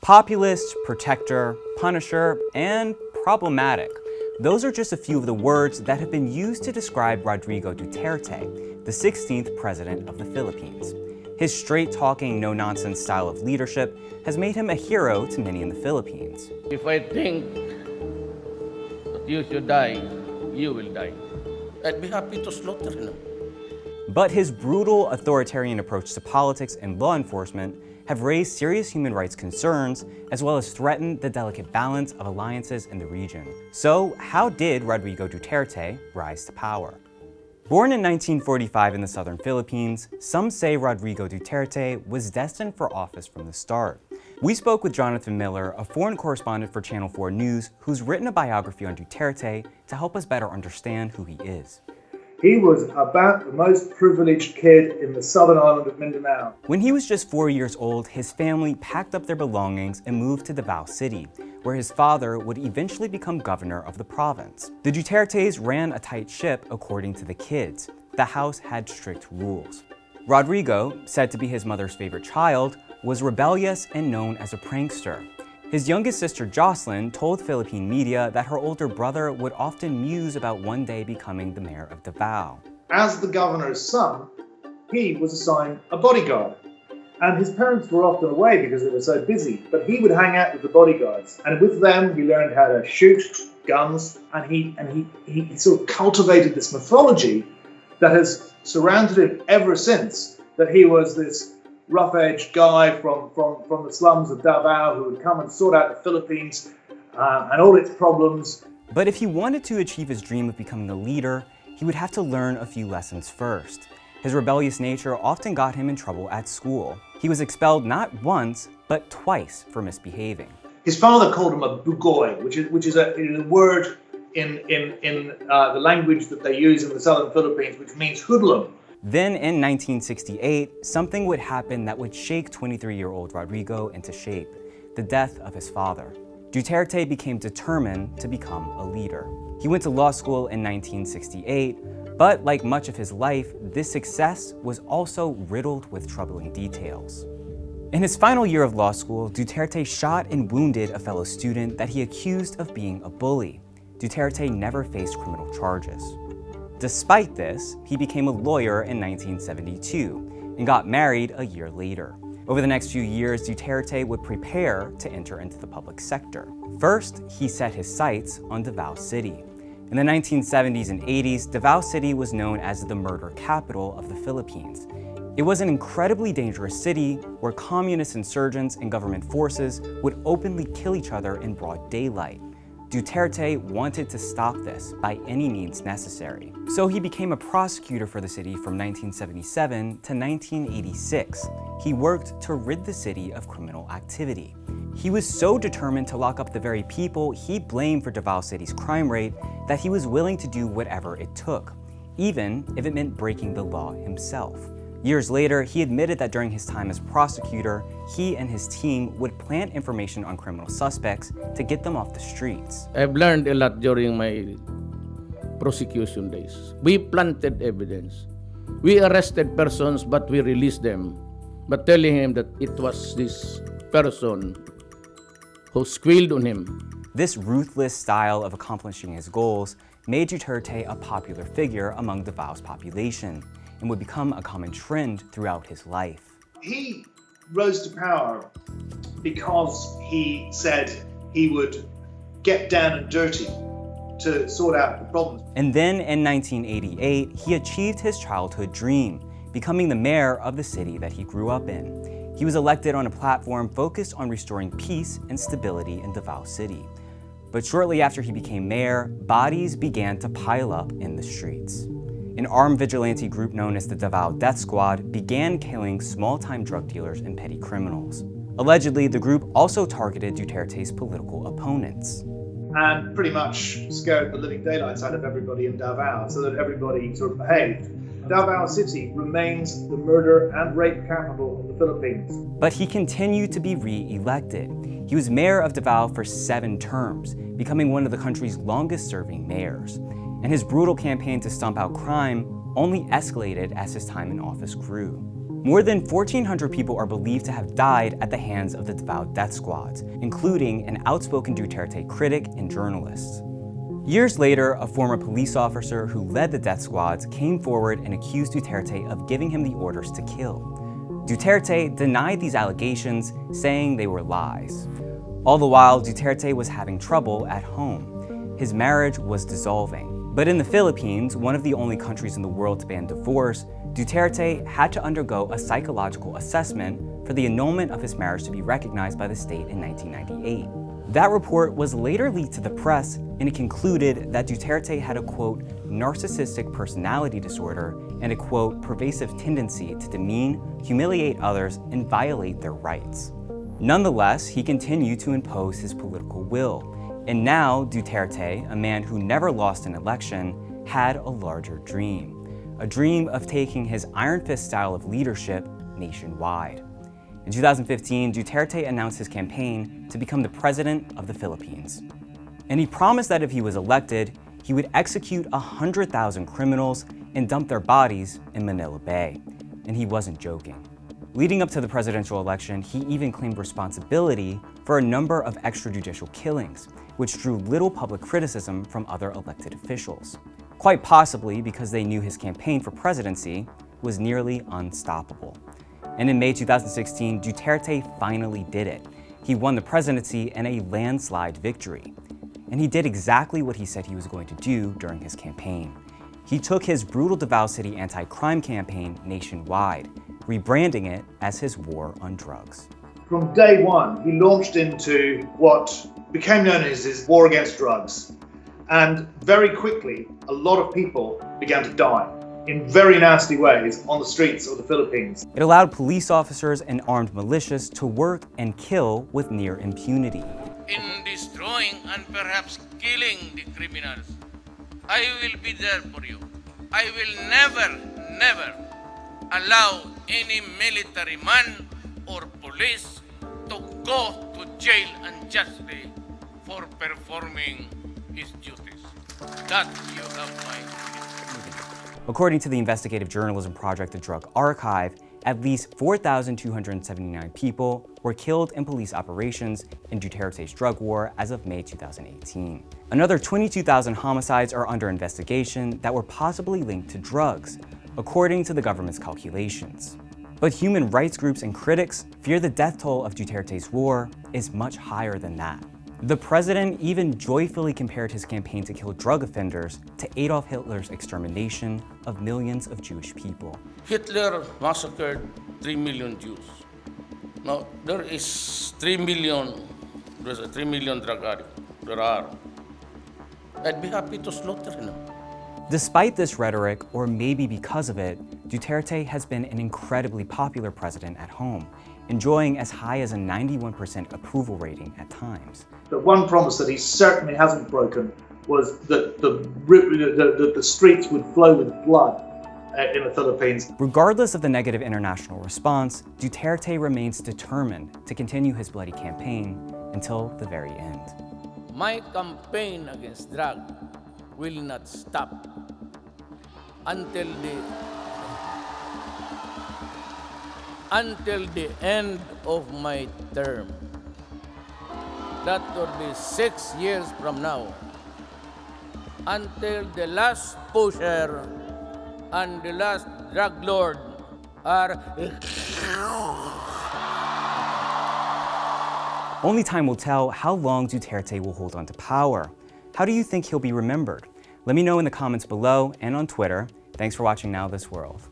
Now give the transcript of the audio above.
Populist, protector, punisher, and problematic. Those are just a few of the words that have been used to describe Rodrigo Duterte, the 16th president of the Philippines. His straight-talking, no-nonsense style of leadership has made him a hero to many in the Philippines. If I think that you should die, you will die. I'd be happy to slaughter him. But his brutal, authoritarian approach to politics and law enforcement have raised serious human rights concerns, as well as threatened the delicate balance of alliances in the region. So, how did Rodrigo Duterte rise to power? Born in 1945 in the southern Philippines, some say Rodrigo Duterte was destined for office from the start. We spoke with Jonathan Miller, a foreign correspondent for Channel 4 News, who's written a biography on Duterte to help us better understand who he is. He was about the most privileged kid in the southern island of Mindanao. When he was just 4 years old, his family packed up their belongings and moved to Davao City, where his father would eventually become governor of the province. The Dutertes ran a tight ship according to the kids. The house had strict rules. Rodrigo, said to be his mother's favorite child, was rebellious and known as a prankster. His youngest sister Jocelyn told Philippine media that her older brother would often muse about one day becoming the mayor of Davao. As the governor's son, he was assigned a bodyguard. And his parents were often away because they were so busy, but he would hang out with the bodyguards. And with them, he learned how to shoot guns, and he sort of cultivated this mythology that has surrounded him ever since, that he was this rough-edged guy from the slums of Davao who would come and sort out the Philippines and all its problems. But if he wanted to achieve his dream of becoming a leader, he would have to learn a few lessons first. His rebellious nature often got him in trouble at school. He was expelled not once, but twice for misbehaving. His father called him a bugoy, which is a word in the language that they use in the southern Philippines, which means hoodlum. Then in 1968, something would happen that would shake 23-year-old Rodrigo into shape: the death of his father. Duterte became determined to become a leader. He went to law school in 1968, but like much of his life, this success was also riddled with troubling details. In his final year of law school, Duterte shot and wounded a fellow student that he accused of being a bully. Duterte never faced criminal charges. Despite this, he became a lawyer in 1972 and got married a year later. Over the next few years, Duterte would prepare to enter into the public sector. First, he set his sights on Davao City. In the 1970s and 80s, Davao City was known as the murder capital of the Philippines. It was an incredibly dangerous city where communist insurgents and government forces would openly kill each other in broad daylight. Duterte wanted to stop this by any means necessary. So he became a prosecutor for the city from 1977 to 1986. He worked to rid the city of criminal activity. He was so determined to lock up the very people he blamed for Davao City's crime rate that he was willing to do whatever it took, even if it meant breaking the law himself. Years later, he admitted that during his time as prosecutor, he and his team would plant information on criminal suspects to get them off the streets. I've learned a lot during my prosecution days. We planted evidence. We arrested persons, but we released them, but telling him that it was this person who squealed on him. This ruthless style of accomplishing his goals made Duterte a popular figure among Davao's population and would become a common trend throughout his life. He rose to power because he said he would get down and dirty to sort out the problems. And then in 1988, he achieved his childhood dream, becoming the mayor of the city that he grew up in. He was elected on a platform focused on restoring peace and stability in Davao City. But shortly after he became mayor, bodies began to pile up in the streets. An armed vigilante group known as the Davao Death Squad began killing small-time drug dealers and petty criminals. Allegedly, the group also targeted Duterte's political opponents. And pretty much scared the living daylights out of everybody in Davao so that everybody sort of behaved. Davao City remains the murder and rape capital of the Philippines. But he continued to be re-elected. He was mayor of Davao for 7 terms, becoming one of the country's longest-serving mayors. And his brutal campaign to stomp out crime only escalated as his time in office grew. More than 1,400 people are believed to have died at the hands of the Davao death squads, including an outspoken Duterte critic and journalist. Years later, a former police officer who led the death squads came forward and accused Duterte of giving him the orders to kill. Duterte denied these allegations, saying they were lies. All the while, Duterte was having trouble at home. His marriage was dissolving. But in the Philippines, one of the only countries in the world to ban divorce, Duterte had to undergo a psychological assessment for the annulment of his marriage to be recognized by the state in 1998. That report was later leaked to the press, and it concluded that Duterte had a, quote, narcissistic personality disorder and a, quote, pervasive tendency to demean, humiliate others, and violate their rights. Nonetheless, he continued to impose his political will. And now, Duterte, a man who never lost an election, had a larger dream. A dream of taking his iron fist style of leadership nationwide. In 2015, Duterte announced his campaign to become the president of the Philippines. And he promised that if he was elected, he would execute 100,000 criminals and dump their bodies in Manila Bay. And he wasn't joking. Leading up to the presidential election, he even claimed responsibility for a number of extrajudicial killings, which drew little public criticism from other elected officials. Quite possibly because they knew his campaign for presidency was nearly unstoppable. And in May 2016, Duterte finally did it. He won the presidency in a landslide victory. And he did exactly what he said he was going to do during his campaign. He took his brutal Davao City anti-crime campaign nationwide, rebranding it as his war on drugs. From day one, he launched into what became known as his war against drugs. And very quickly, a lot of people began to die in very nasty ways on the streets of the Philippines. It allowed police officers and armed militias to work and kill with near impunity. In destroying and perhaps killing the criminals, I will be there for you. I will never allow any military man or police to go to jail unjustly for performing his duties. That you have my. According to the investigative journalism project The Drug Archive, at least 4,279 people were killed in police operations in Duterte's drug war as of May 2018. Another 22,000 homicides are under investigation that were possibly linked to drugs, according to the government's calculations. But human rights groups and critics fear the death toll of Duterte's war is much higher than that. The president even joyfully compared his campaign to kill drug offenders to Adolf Hitler's extermination of millions of Jewish people. Hitler massacred 3 million Jews. Now, there is 3 million drug addicts. There are. I'd be happy to slaughter them. Despite this rhetoric, or maybe because of it, Duterte has been an incredibly popular president at home, enjoying as high as a 91% approval rating at times. The one promise that he certainly hasn't broken was that the streets would flow with blood in the Philippines. Regardless of the negative international response, Duterte remains determined to continue his bloody campaign until the very end. My campaign against drug will not stop until the end of my term. That will be 6 years from now, until the last pusher and the last drug lord are... Only time will tell how long Duterte will hold on to power. How do you think he'll be remembered? Let me know in the comments below and on Twitter. Thanks for watching Now This World.